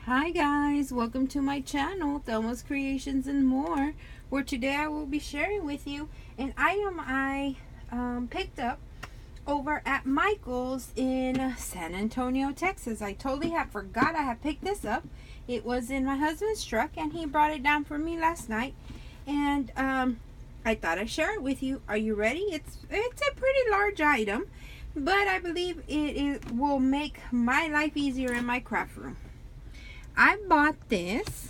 Hi guys, welcome to my channel, Thelma's Creations and More, where today I will be sharing with you an item I picked up over at Micheals in San Antonio, Texas. I totally had forgot I had picked this up. It was in my husband's truck and he brought it down for me last night, and I thought I'd share it with you. Are you ready? It's a pretty large item, but I believe it will make my life easier in my craft room. I bought this.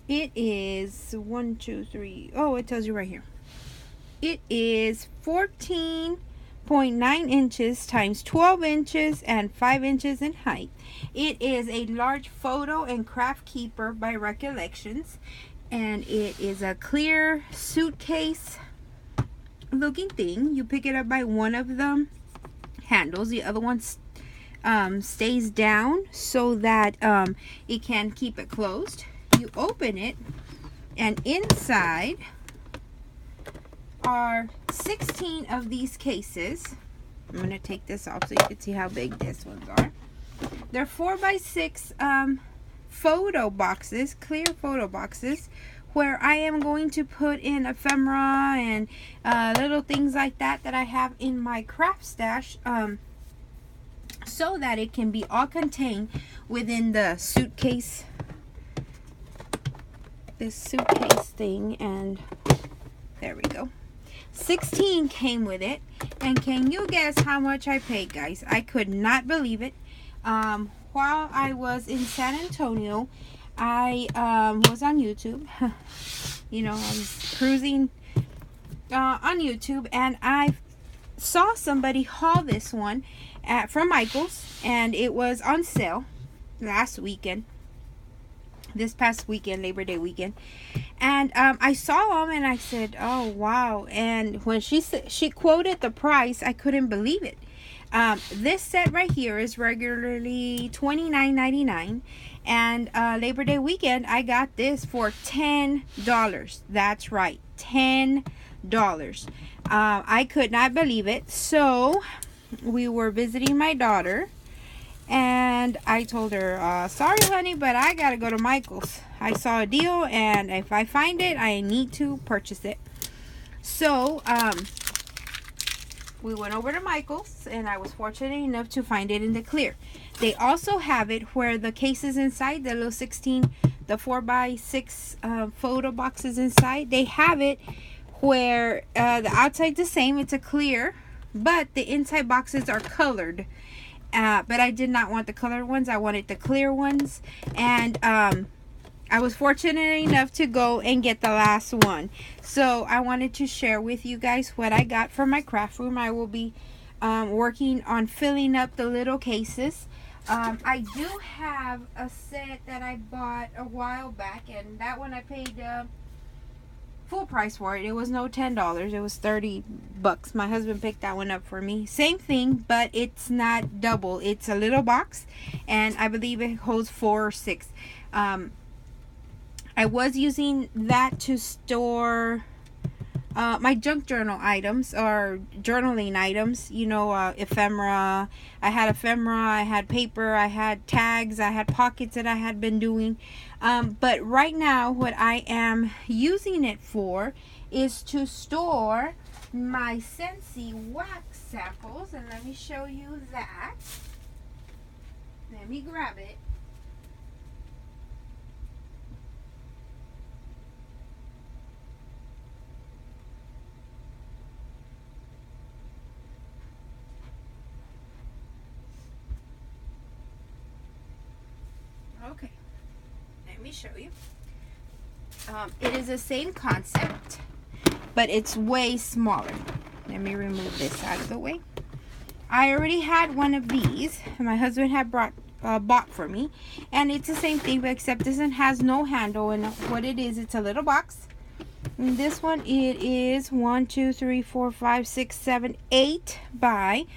It is 1, 2, 3. Oh, it tells you right here. It is 14.9 inches times 12 inches and 5 inches in height. It is a large photo and craft keeper by Recollections, and it is a clear suitcase looking thing. You pick it up by one of the handles. The other one's stays down so that it can keep it closed. You open it, and inside are 16 of these cases. I'm going to take this off so you can see how big these ones are. They're 4x6 photo boxes, clear photo boxes, where I am going to put in ephemera and little things like that I have in my craft stash, so that it can be all contained within the suitcase, this suitcase thing. And there we go. 16 came with it, and can you guess how much I paid, guys? I could not believe it. While I was in San Antonio, I was on YouTube. You know, I was cruising on YouTube, and I saw somebody haul this one from Micheals, and it was on sale last weekend, this past weekend, Labor Day weekend. And I saw them and I said, oh wow. And when she quoted the price, I couldn't believe it. This set right here is regularly $29.99, and Labor Day weekend I got this for $10. That's right, $10. I could not believe it. So we were visiting my daughter, and I told her, sorry honey, but I gotta go to Micheals. I saw a deal, and if I find it, I need to purchase it. So we went over to Micheals, and I was fortunate enough to find it in the clear. They also have it where the cases inside, the little 16, the 4x6 photo boxes inside, they have it where the outside's the same, it's a clear, but the inside boxes are colored. But I did not want the colored ones. I wanted the clear ones. And I was fortunate enough to go and get the last one. So I wanted to share with you guys what I got for my craft room. I will be working on filling up the little cases. I do have a set that I bought a while back, and that one I paid full price for it. It was no $10, it was $30. My husband picked that one up for me. Same thing, but it's not double. It's a little box, and I believe it holds 4 or 6. I was using that to store my junk journal items, or journaling items, you know, ephemera. I had ephemera, I had paper, I had tags, I had pockets that I had been doing. But right now what I am using it for is to store my Scentsy wax samples, and let me show you that. Let me grab it. Okay, let me show you. It is the same concept, but it's way smaller. Let me remove this out of the way. I already had one of these. My husband had bought for me, and it's the same thing, but except this one has no handle. And what it is, it's a little box. And this one, it is 1, 2, 3, 4, 5, 6, 7, 8 by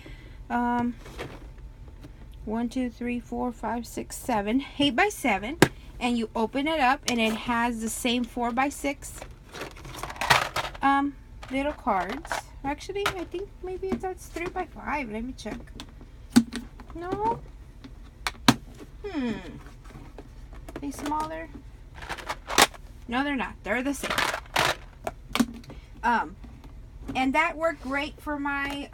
1, 2, 3, 4, 5, 6, 7, 8 by 7, and you open it up, and it has the same 4 by 6 little cards. Actually, I think maybe that's 3 by 5. Let me check. No, They smaller? No, they're not. They're the same. And that worked great for my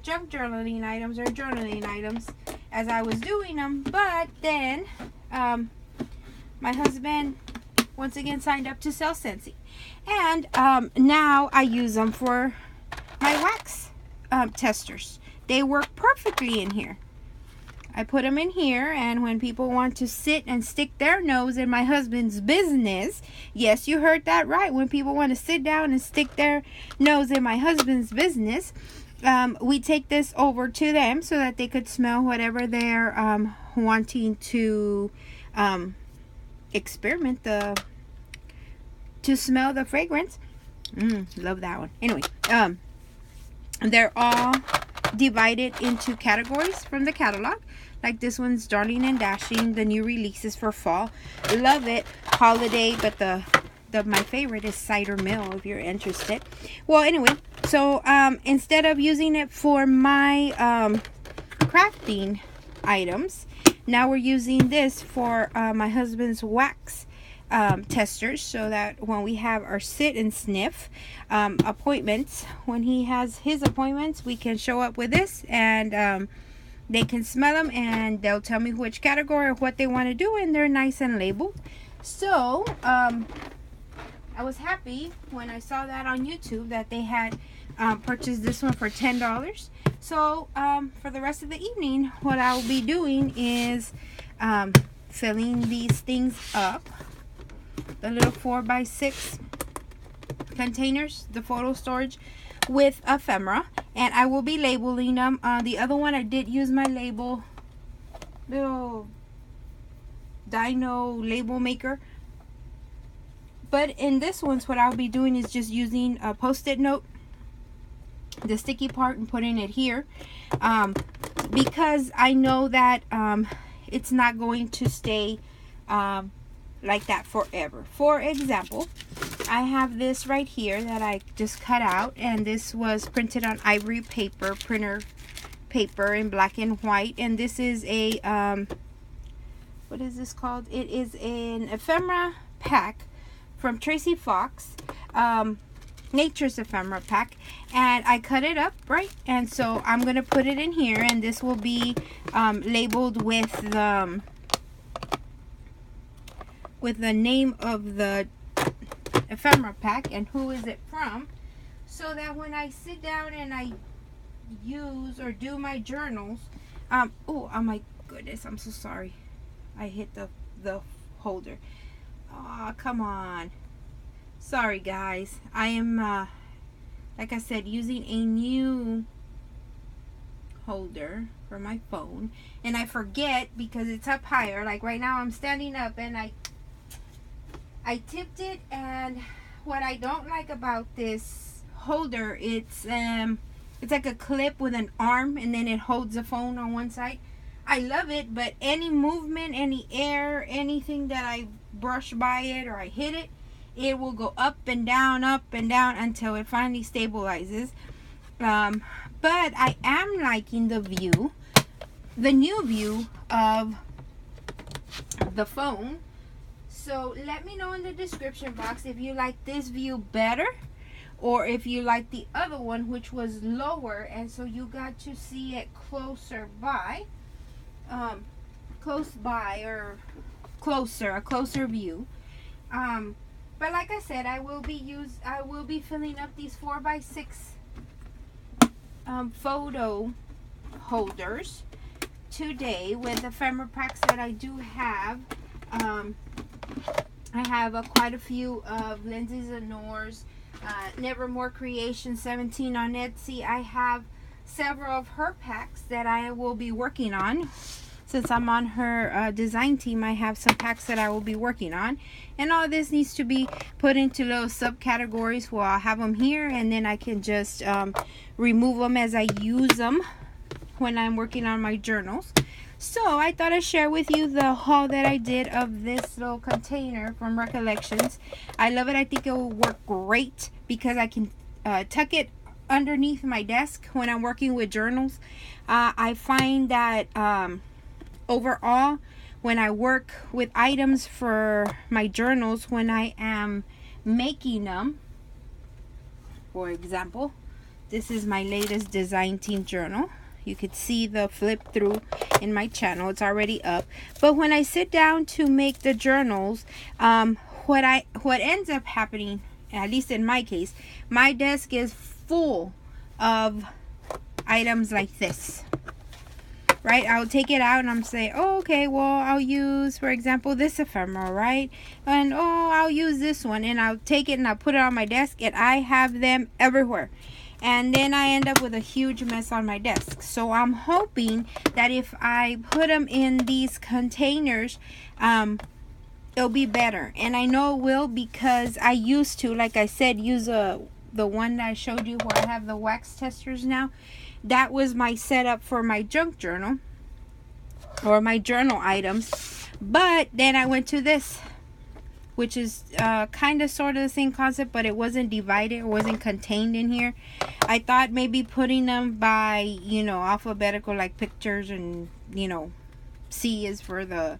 junk journaling items or journaling items as I was doing them. But then my husband once again signed up to sell Scentsy, and now I use them for my wax testers. They work perfectly in here. I put them in here, and when people want to sit and stick their nose in my husband's business, yes, you heard that right, when people want to sit down and stick their nose in my husband's business, we take this over to them so that they could smell whatever they're wanting to experiment to smell the fragrance. Love that one. Anyway, they're all divided into categories from the catalog. Like this one's Darling and Dashing, the new releases for fall. Love it. Holiday, but my favorite is Cider Mill if you're interested. Well, anyway, so instead of using it for my crafting items, now we're using this for my husband's wax testers, so that when we have our sit and sniff appointments, when he has his appointments, we can show up with this, and they can smell them, and they'll tell me which category or what they want to do, and they're nice and labeled. So I was happy when I saw that on YouTube that they had purchased this one for $10. So for the rest of the evening, what I'll be doing is filling these things up, the little 4x6 containers, the photo storage, with ephemera, and I will be labeling them. The other one I did use my little dino label maker, but in this one's what I'll be doing is just using a post-it note, the sticky part, and putting it here, because I know that it's not going to stay like that forever. For example, I have this right here that I just cut out, and this was printed on ivory paper, printer paper in black and white, and this is a what is this called? It is an ephemera pack from Tracy Fox, Nature's ephemera pack, and I cut it up, right? And so I'm gonna put it in here, and this will be labeled with the name of the ephemera pack and who is it from, so that when I sit down and I use or do my journals, oh my goodness, I'm so sorry, I hit the holder. Oh, come on, sorry guys. I am like I said, using a new holder for my phone, and I forget because it's up higher. Like right now I'm standing up, and I tipped it, and what I don't like about this holder, it's like a clip with an arm, and then it holds the phone on one side. I love it, but any movement, any air, anything that I brush by it or I hit it, it will go up and down until it finally stabilizes. But I am liking the new view of the phone. So let me know in the description box if you like this view better, or if you like the other one, which was lower, and so you got to see it closer by, a closer view. But like I said, I will be filling up these 4x6 photo holders today with ephemera packs that I do have. I have quite a few of Lindsay Zenore's Nevermore Creation 17 on Etsy. I have several of her packs that I will be working on. Since I'm on her design team, I have some packs that I will be working on. And all this needs to be put into little subcategories where I'll have them here, and then I can just remove them as I use them when I'm working on my journals. So I thought I'd share with you the haul that I did of this little container from Recollections. I love it. I think it will work great because I can tuck it underneath my desk when I'm working with journals. I find that overall, when I work with items for my journals, when I am making them. For example, this is my latest design team journal. You could see the flip through in my channel. It's already up. But when I sit down to make the journals, what ends up happening, at least in my case, my desk is full of items like this. Right? I'll take it out and I'm saying, oh, okay, well, I'll use, for example, this ephemera, right? And, oh, I'll use this one. And I'll take it and I'll put it on my desk, and I have them everywhere. And then I end up with a huge mess on my desk. So I'm hoping that if I put them in these containers, it'll be better. And I know it will, because I used to, like I said, use the one that I showed you where I have the wax testers now. That was my setup for my junk journal, or my journal items. But then I went to this, which is kind of sort of the same concept, but it wasn't divided, it wasn't contained in here. I thought maybe putting them by, you know, alphabetical, like pictures, and, you know, C is for the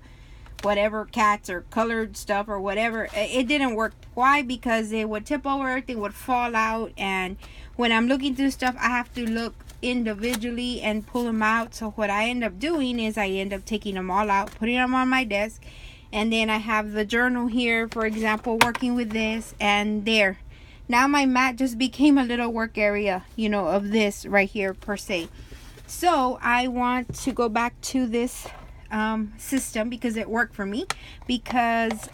whatever cats or colored stuff or whatever. It didn't work. Why? Because it would tip over, everything would fall out, and when I'm looking through stuff, I have to look individually and pull them out. So what I end up doing is I end up taking them all out, putting them on my desk, and then I have the journal here, for example, working with this, and there. Now my mat just became a little work area, you know, of this right here per se. So I want to go back to this system, because it worked for me, because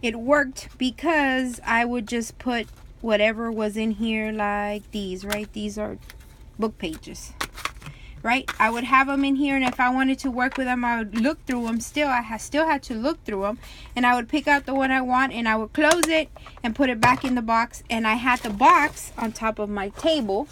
it worked because I would just put whatever was in here, like these, right? These are book pages, right? I would have them in here, and if I wanted to work with them, I would look through them. Still, I still had to look through them, and I would pick out the one I want, and I would close it and put it back in the box. And I had the box on top of my table,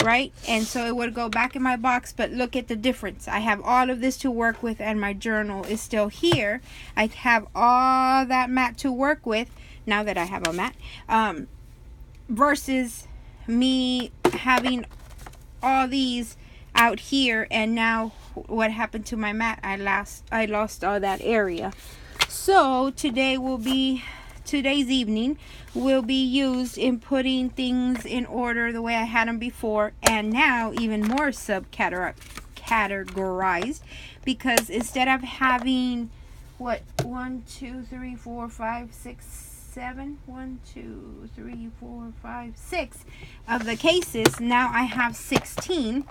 right? And so it would go back in my box. But look at the difference. I have all of this to work with, and my journal is still here. I have all that mat to work with now that I have a mat, versus me having all these out here. And now what happened to my mat? I lost all that area. So today's evening will be used in putting things in order the way I had them before, and now even more categorized, because instead of having what, 1 2 3 4 5 6 7 1 2 3 4 5 6 of the cases, now I have 16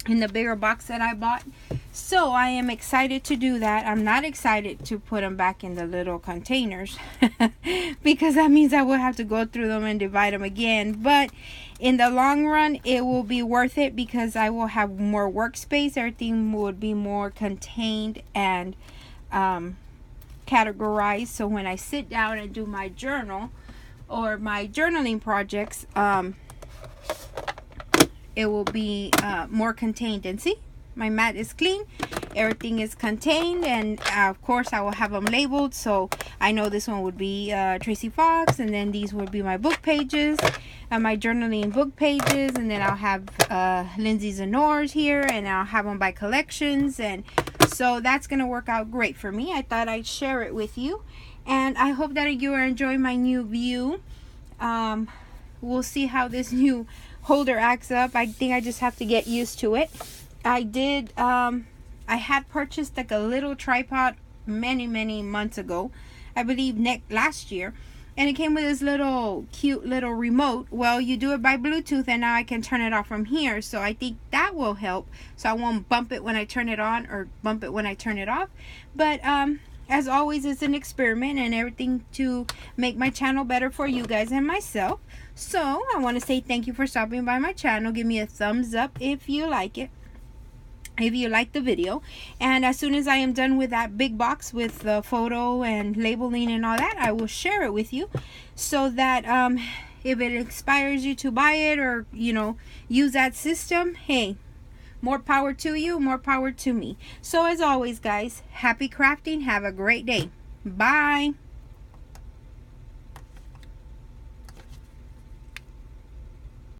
in the bigger box that I bought. So I am excited to do that. I'm not excited to put them back in the little containers because that means I will have to go through them and divide them again. But in the long run, it will be worth it, because I will have more workspace. Everything would be more contained and categorized. So when I sit down and do my journal or my journaling projects, it will be more contained. And see, my mat is clean, everything is contained, and of course I will have them labeled, so I know this one would be Tracy Fox, and then these would be my book pages, my journaling book pages, and then I'll have Lindsay Zenore's here, and I'll have them by collections. And so that's gonna work out great for me. I thought I'd share it with you, and I hope that you are enjoying my new view. We'll see how this new holder acts up. I think I just have to get used to it. I had purchased like a little tripod many months ago, I believe last year, and it came with this little cute little remote. Well, you do it by Bluetooth, and now I can turn it off from here, so I think that will help, so I won't bump it when I turn it on or bump it when I turn it off. But as always, it's an experiment and everything to make my channel better for you guys and myself. So I want to say thank you for stopping by my channel. Give me a thumbs up if you like it, if you like the video. And as soon as I am done with that big box with the photo and labeling and all that, I will share it with you, so that if it inspires you to buy it, or use that system, hey, more power to you, more power to me. So as always, guys, happy crafting. Have a great day. Bye.